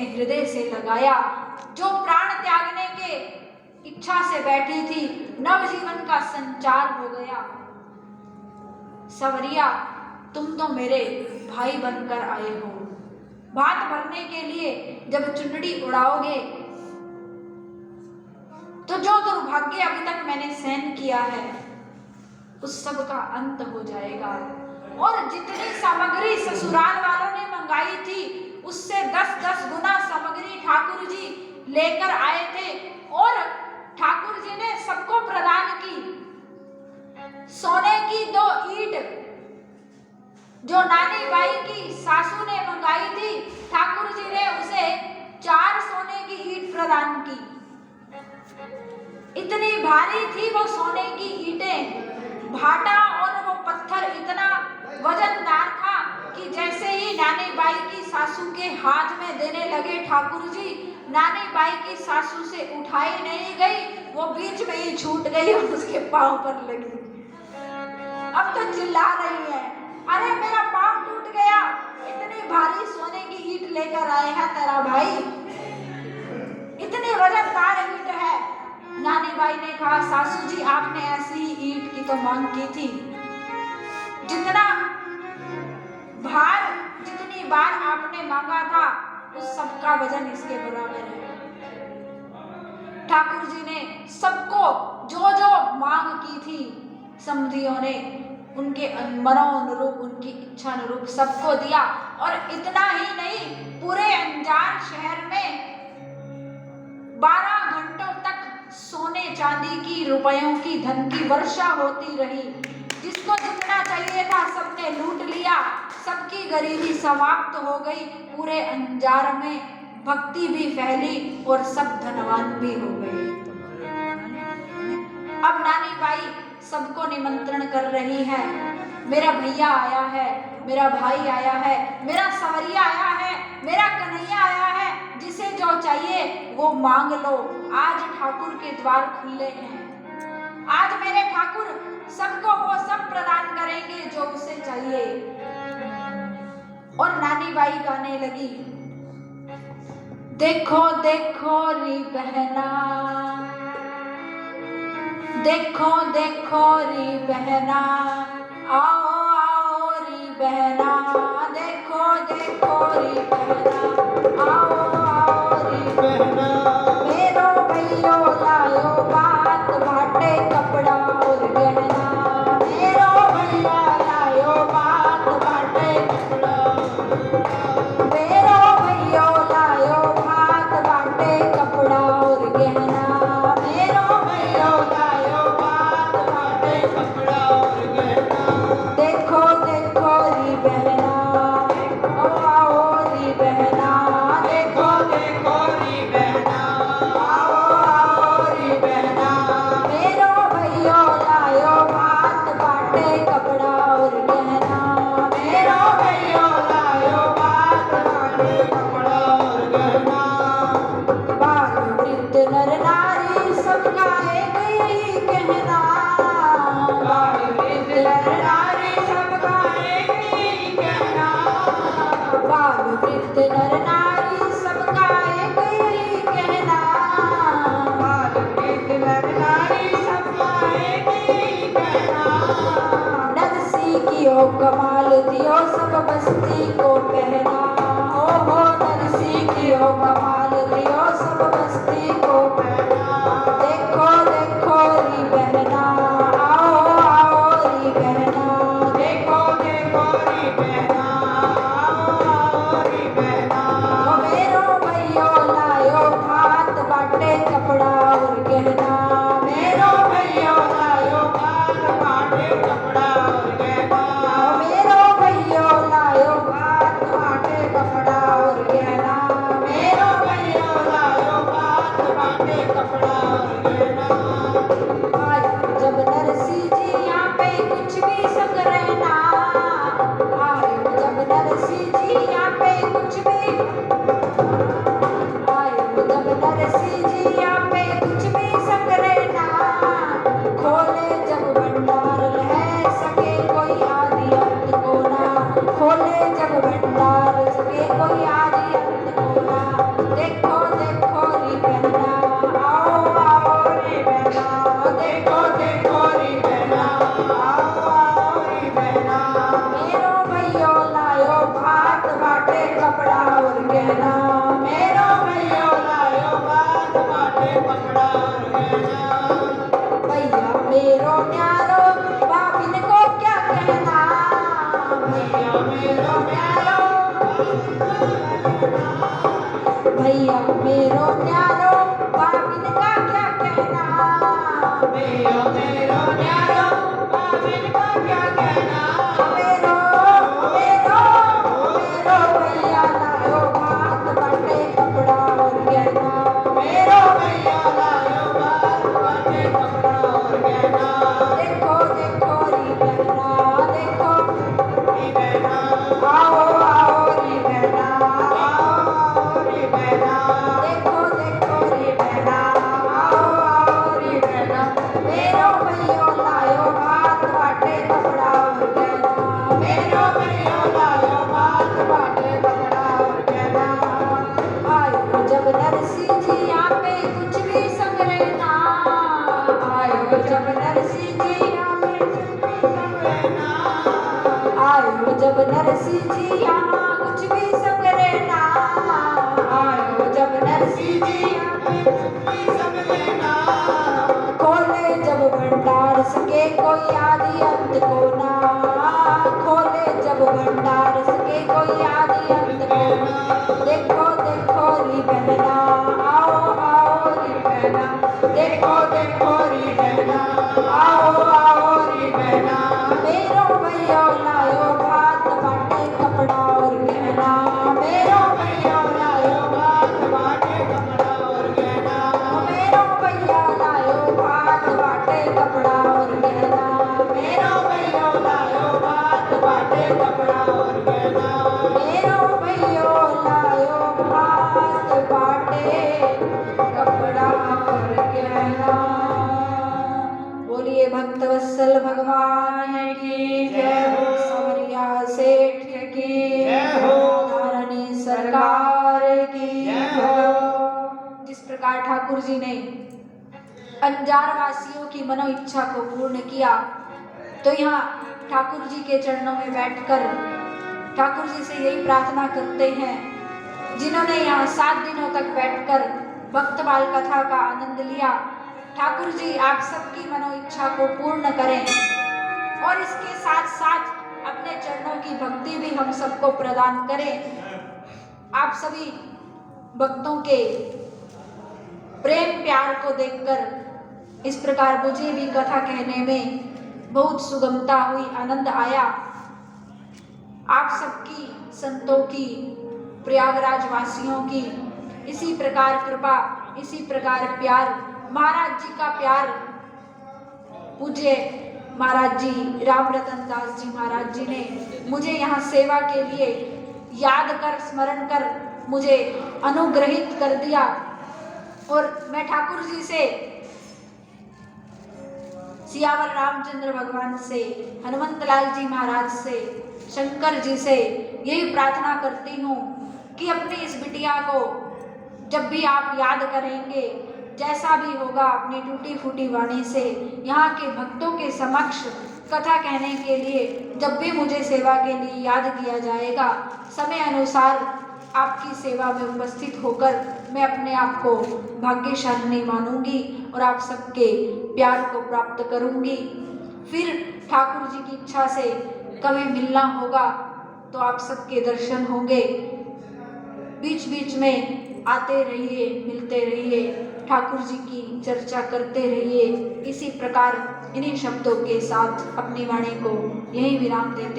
हृदय से लगाया। जो प्राण त्यागने के इच्छा से बैठी थी, नवजीवन का संचार हो गया। सवरिया, तुम तो मेरे भाई बनकर आए हो। भात भरने के लिए जब चुनड़ी उड़ाओगे तो जो दुर्भाग्य अभी तक मैंने सहन किया है उस सब का अंत हो जाएगा। और जितनी सामग्री ससुराल वालों ने मंगाई थी उससे 10-10 गुना सामग्री ठाकुर जी लेकर आए थे और ठाकुर जी ने सबको प्रदान की। सोने की 2 ईंट जो नानी बाई की सासू ने मंगाई थी, ठाकुर जी ने उसे 4 सोने की ईंट प्रदान की। इतनी भारी थी वो सोने की ईंटें, भाटा और वो पत्थर इतना वजनदार था कि जैसे ही नानी बाई की सासू के हाथ में देने लगे ठाकुर जी, नानी बाई की सासू से उठाई नहीं गई, वो बीच में ही छूट गई और उसके पांव पर लगी। अब तो चिल्ला रही है, अरे मेरा पांव टूट गया, इतनी भारी सोने की ईंट लेकर आए है तेरा भाई, इतनी वजनदार ईंट है। नानी बाई ने कहा, सासू जी आपने ऐसी ही ईंट की तो मांग की थी, जितना भार जितनी बार आपने मांगा था उस सब का वजन इसके बराबर है। ठाकुर जी ने सबको जो जो मांग की थी समधियों ने उनके मनोनुरूप, उनकी इच्छा अनुरूप सबको दिया। और इतना ही नहीं, पूरे अंजार शहर में 12 घंटों तक सोने चांदी की, रुपयों की, धन की वर्षा होती रही। जिसको जितना चाहिए था सबने लूट लिया, सबकी गरीबी समाप्त हो गई। पूरे अंजार में भक्ति भी फैली और सब धनवान भी हो गए। अब नानी बाई सबको निमंत्रण कर रही है, मेरा भैया आया है, मेरा भाई आया है, मेरा सवरिया आया है, मेरा कन्हैया आया है, जिसे जो चाहिए वो मांग लो। आज ठाकुर के द्वार खुले हैं, आज मेरे ठाकुर सबको वो सब प्रदान करेंगे जो उसे चाहिए। और नानी बाई गाने लगी, देखो देखो री बहना, देखो देखो री बहना, आओ आओ री बहना, देखो देखो री बहना, आओ आओ री बहना। मेरो भैयो लायो बात भाटे कपड़ा और गहना, मेरो भैया लायो बात भाटे कपड़ा, मेरो भैयो लायो भात बाटे कपड़ा और गहना, मेरो भैयो लायो बात बाटे कपड़ा और गहना। देखो देखो री बहना, आओ आओ री बहना, देखो देखो री बहना, आओ आओ री बहना। मेरो भैयो लायो भात बाटे कपड़ा और गहना, मेरो भैयो लायो भात बाटे कपड़ा और गहना। बाल वृद्ध नर नारी सब गाएंगे यही कहना, बाल वृद्ध नर नारी सब गाएंगे यही कहना, बाल वृद्ध नर नारी सब गाएंगे यही कहना, बाल वृद्ध नर नारी सब गाएंगे यही कहना। नरसी कियो कमाल दियो सब बस्ती को कहना, ओ हो नरसी कियो कमाल दियो सब बस्ती को कहना। देखो देखो री बहना, आओ आओ री बहना, देखो देखो री बहना, आओ आओ री बहना। ओ मेरो भैयो लायो भात बाटे कपड़ा और गहना, मेरो भैयो लायो भात बाटे कपड़ा और गहना, ओ मेरो भैयो लायो भात बाटे कपड़ा और गहना, मेरो भैया मेरो न्यारो बाबिन का क्या कहना। भैया मेरो न्यारो बाबिन का क्या कहना। मेरो मेरो मेरो भैया लायो भात बाटे कपड़ा और गहना। मेरो भैया लायो बात बाटे कपड़ा और गहना। देखो देखो री बहना देखो री बहना आओ आओ री बहना आओ री बहना। देखो देखो री बहना आओ आओ री बहना। मेरो भैया लायो भात बाटे कपड़ा और गहना। मेरो भैया लायो बात बाटे कपड़ा और गहना। आयो जब नरसिंह जी यहाँ पे कुछ भी संग रहना। आयो जब नरसिंह जी यहाँ पे कुछ भी संग रहना। आयो जब नरसिंह जी यहाँ कुछ भी संग रहना। आयो जब नरसिंह जी यहाँ पे कुछ भी संग रहना। खोले जब भंडार सके कोई आदि अंत को ना। खोले जब भंडार सके कोई आदि अंत को ना। देखो देखो री बहना आओ आओ री बहना। देखो देखो री बहना आओ आओ री बहना। मेरो भैया लायो भात बाटे कपड़ा और गहना। मेरो भैया लायो बात बाटे कपड़ा और गहना। मेरो भैया लायो भात बाटे कपड़ा और गहना। मेरो भैया लायो बात बाटे कपड़ा और गहना। मेरो भैया लायो भात बाटे कपड़ा और गहना। बोलिए भक्तवत्सल भगवान की जय हो। समरिया सेठ की जय हो। धारणी सरकार की जय हो। जिस प्रकार ठाकुर जी ने अंजार वासियों की मनो इच्छा को पूर्ण किया, तो यहाँ ठाकुर जी के चरणों में बैठकर ठाकुर जी से यही प्रार्थना करते हैं, जिन्होंने यहाँ 7 दिनों तक बैठकर भक्त बाल कथा का आनंद लिया। ठाकुर जी आप सबकी मनो इच्छा को पूर्ण करें और इसके साथ साथ अपने चरणों की भक्ति भी हम सबको प्रदान करें। आप सभी भक्तों के प्रेम प्यार को देखकर इस प्रकार मुझे भी कथा कहने में बहुत सुगमता हुई, आनंद आया। आप सबकी, संतों की, प्रयागराज वासियों की इसी प्रकार कृपा, इसी प्रकार प्यार, महाराज जी का प्यार, पूज्य महाराज जी राम रतन दास जी महाराज जी ने मुझे यहाँ सेवा के लिए याद कर, स्मरण कर मुझे अनुग्रहित कर दिया। और मैं ठाकुर जी से, सियावर रामचंद्र भगवान से, हनुमंत लाल जी महाराज से, शंकर जी से यही प्रार्थना करती हूँ कि अपनी इस बिटिया को जब भी आप याद करेंगे, जैसा भी होगा, अपनी टूटी फूटी वाणी से यहाँ के भक्तों के समक्ष कथा कहने के लिए जब भी मुझे सेवा के लिए याद किया जाएगा, समय अनुसार आपकी सेवा में उपस्थित होकर मैं अपने आप को भाग्यशालिनी मानूंगी और आप सबके प्यार को प्राप्त करूंगी। फिर ठाकुर जी की इच्छा से कभी मिलना होगा तो आप सबके दर्शन होंगे। बीच बीच में आते रहिए, मिलते रहिए, ठाकुर जी की चर्चा करते रहिए। इसी प्रकार इन्हीं शब्दों के साथ अपनी वाणी को यहीं विराम देते